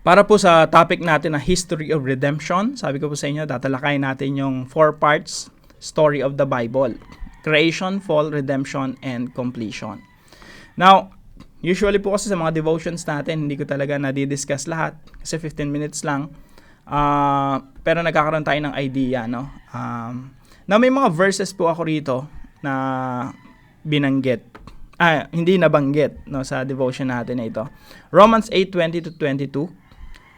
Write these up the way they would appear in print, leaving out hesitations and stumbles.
Para po sa topic natin na History of Redemption, sabi ko po sa inyo, tatalakayin natin yung 4 parts story of the Bible. Creation, Fall, Redemption, and Completion. Now, usually po kasi sa mga devotions natin, hindi ko talaga nadidiscuss lahat kasi 15 minutes lang. Pero nagkakaroon tayo ng idea, no? Now, may mga verses po ako rito na binanggit. Hindi nabanggit, no, sa devotion natin na ito. Romans 8:20-22.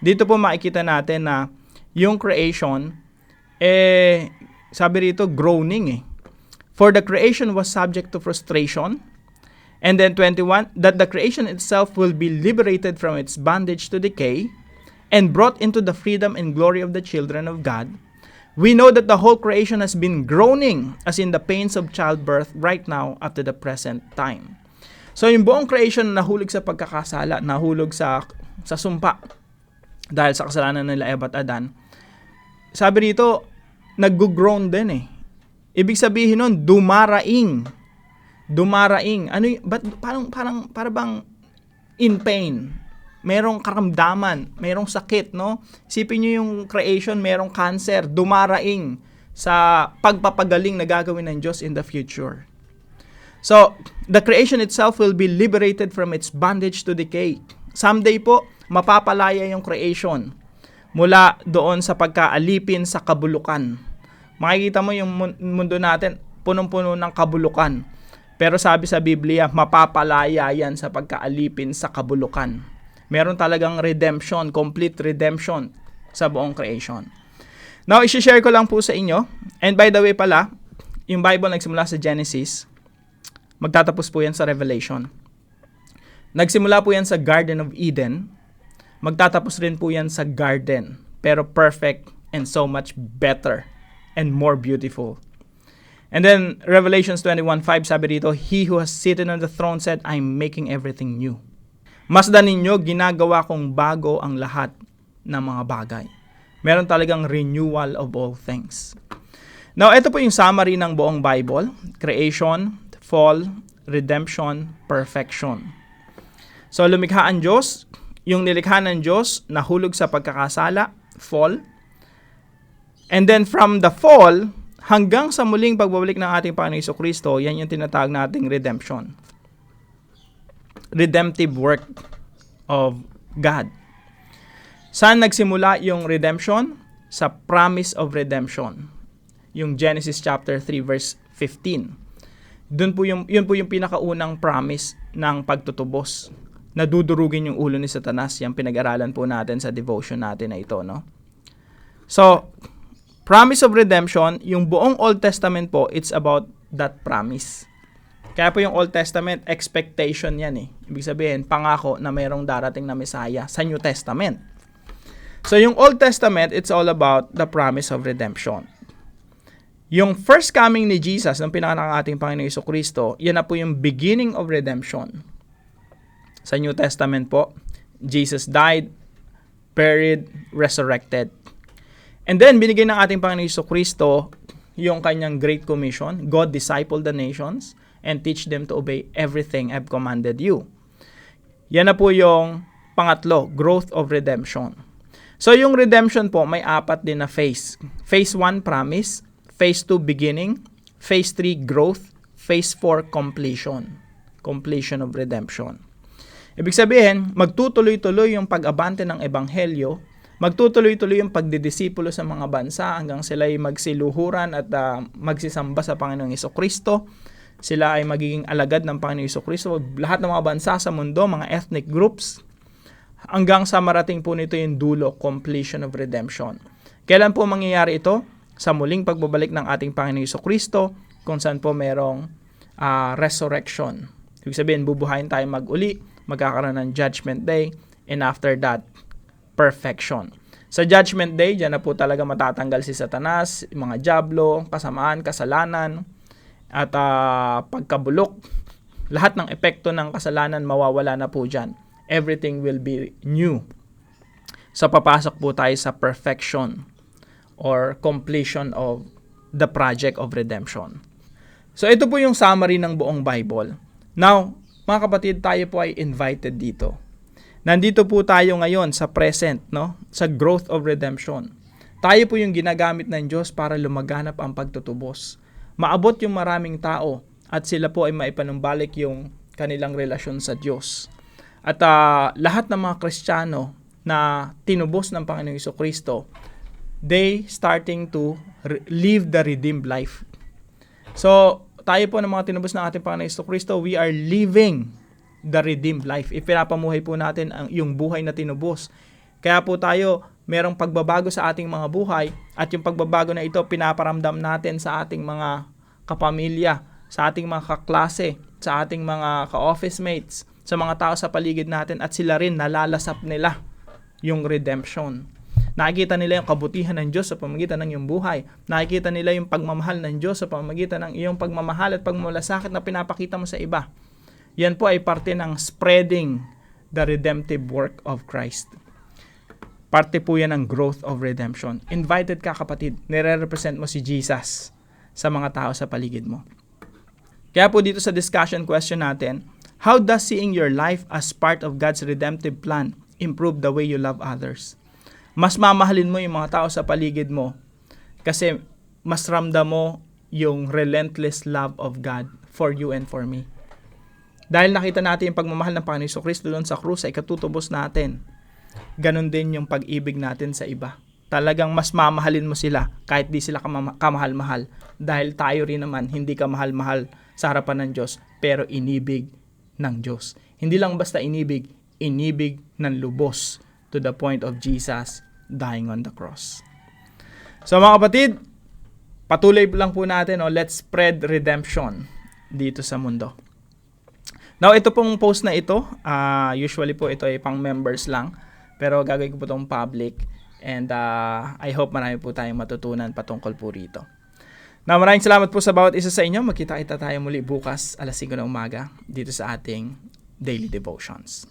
Dito po makikita natin na yung creation, sabi rito, groaning. For the creation was subject to frustration. And then 21, that the creation itself will be liberated from its bondage to decay and brought into the freedom and glory of the children of God. We know that the whole creation has been groaning as in the pains of childbirth right now up to the present time. So yung buong creation nahulog sa pagkakasala, nahulog sa sumpa dahil sa kasalanan nila Eva at Adan. Sabi rito, nag-groan din Ibig sabihin nun, dumaraing. Ano para bang in pain? Merong karamdaman, merong sakit, no? Isipin nyo yung creation, merong cancer, dumaraing sa pagpapagaling na gagawin ng Diyos in the future. So, the creation itself will be liberated from its bondage to decay. Someday po, mapapalaya yung creation mula doon sa pagkaalipin sa kabulukan. Makikita mo yung mundo natin, punong-puno ng kabulukan. Pero sabi sa Biblia, mapapalaya yan sa pagkaalipin sa kabulukan. Meron talagang redemption, complete redemption sa buong creation. Now, isi-share ko lang po sa inyo. And by the way pala, yung Bible nagsimula sa Genesis, magtatapos po yan sa Revelation. Nagsimula po yan sa Garden of Eden, magtatapos rin po yan sa garden, pero perfect and so much better and more beautiful. And then, Revelations 21:5, sabi dito, He who has seated on the throne said, I'm making everything new. Masdan ninyo, ginagawa kong bago ang lahat ng mga bagay. Meron talagang renewal of all things. Now, ito po yung summary ng buong Bible. Creation, Fall, Redemption, Perfection. So, lumikha ang Diyos. Yung nilikha ng Diyos, nahulog sa pagkakasala, fall. And then from the fall, hanggang sa muling pagbabalik ng ating Panginoon Jesucristo, yan yung tinatawag nating redemption. Redemptive work of God. Saan nagsimula yung redemption? Sa promise of redemption. Yung Genesis chapter 3 verse 15. Yun po yung pinakaunang promise ng pagtutubos. Nadudurugin yung ulo ni Satanas. Yung pinag-aralan po natin sa devotion natin na ito, no? So, promise of redemption, yung buong Old Testament po, it's about that promise. Kaya po yung Old Testament, expectation yan Ibig sabihin, pangako na mayroong darating na Messiah sa New Testament. So, yung Old Testament, it's all about the promise of redemption. Yung first coming ni Jesus, ng pinanganak ng ating Panginoon Jesucristo, yan na po yung beginning of redemption. Sa New Testament po, Jesus died, buried, resurrected. And then, binigay ng ating Panginoon Jesucristo yung kanyang Great Commission. God disciple the nations and teach them to obey everything I've commanded you. Yan na po yung pangatlo, growth of redemption. So, yung redemption po, may 4 din na phase. Phase 1, promise. Phase 2, beginning. Phase 3, growth. Phase 4, completion. Completion of redemption. Ibig sabihin, magtutuloy-tuloy yung pag-abante ng Ebanghelyo, magtutuloy-tuloy yung pagdidisipulo sa mga bansa hanggang sila ay magsiluhuran at magsisamba sa Panginoong Jesucristo. Sila ay magiging alagad ng Panginoong Jesucristo. Lahat ng mga bansa sa mundo, mga ethnic groups, hanggang sa marating po nito yung dulo, completion of redemption. Kailan po mangyayari ito? Sa muling pagbabalik ng ating Panginoong Jesucristo, kung saan po merong resurrection. Ibig sabihin, bubuhayin tayo mag-uli, magkakaroon ng Judgment Day, and after that, perfection. Sa Judgment Day, dyan na po talaga matatanggal si Satanas, mga dyablo, kasamaan, kasalanan, at pagkabulok. Lahat ng epekto ng kasalanan mawawala na po dyan. Everything will be new. So, papasok po tayo sa perfection or completion of the project of redemption. So, ito po yung summary ng buong Bible. Now, mga kapatid, tayo po ay invited dito. Nandito po tayo ngayon sa present, no? Sa growth of redemption. Tayo po yung ginagamit ng Diyos para lumaganap ang pagtutubos. Maabot yung maraming tao at sila po ay maipanumbalik yung kanilang relasyon sa Diyos. At lahat ng mga Kristiyano na tinubos ng Panginoong Jesucristo, they starting to live the redeemed life. So, tayo po ng mga tinubos ng ating Panginoong Jesucristo, we are living the redeemed life. Ipinapamuhay po natin yung buhay na tinubos. Kaya po tayo merong pagbabago sa ating mga buhay at yung pagbabago na ito pinaparamdam natin sa ating mga kapamilya, sa ating mga kaklase, sa ating mga ka-office mates, sa mga tao sa paligid natin at sila rin nalalasap nila yung redemption. Nakikita nila yung kabutihan ng Diyos sa pamamagitan ng iyong buhay. Nakikita nila yung pagmamahal ng Diyos sa pamamagitan ng iyong pagmamahal at pagmamalasakit na pinapakita mo sa iba. Yan po ay parte ng spreading the redemptive work of Christ. Parte po yan ng growth of redemption. Invited ka kapatid, nire-represent mo si Jesus sa mga tao sa paligid mo. Kaya po dito sa discussion question natin, how does seeing your life as part of God's redemptive plan improve the way you love others? Mas mamahalin mo yung mga tao sa paligid mo kasi mas ramdam mo yung relentless love of God for you and for me. Dahil nakita natin yung pagmamahal ng Panginoon Jesucristo doon sa krus ay katutubos natin. Ganon din yung pag-ibig natin sa iba. Talagang mas mamahalin mo sila kahit di sila kamahal-mahal. Dahil tayo rin naman hindi kamahal-mahal sa harapan ng Diyos, pero inibig ng Diyos. Hindi lang basta inibig ng lubos to the point of Jesus dying on the cross. So mga kapatid, patuloy lang po natin, let's spread redemption dito sa mundo. Now, ito pong post na ito, usually po ito ay pang members lang, pero gagawin ko po itong public and I hope marami po tayong matutunan patungkol po rito. Now, maraming salamat po sa bawat isa sa inyo. Magkita-kita tayo muli bukas alas 5 ng umaga dito sa ating Daily Devotions.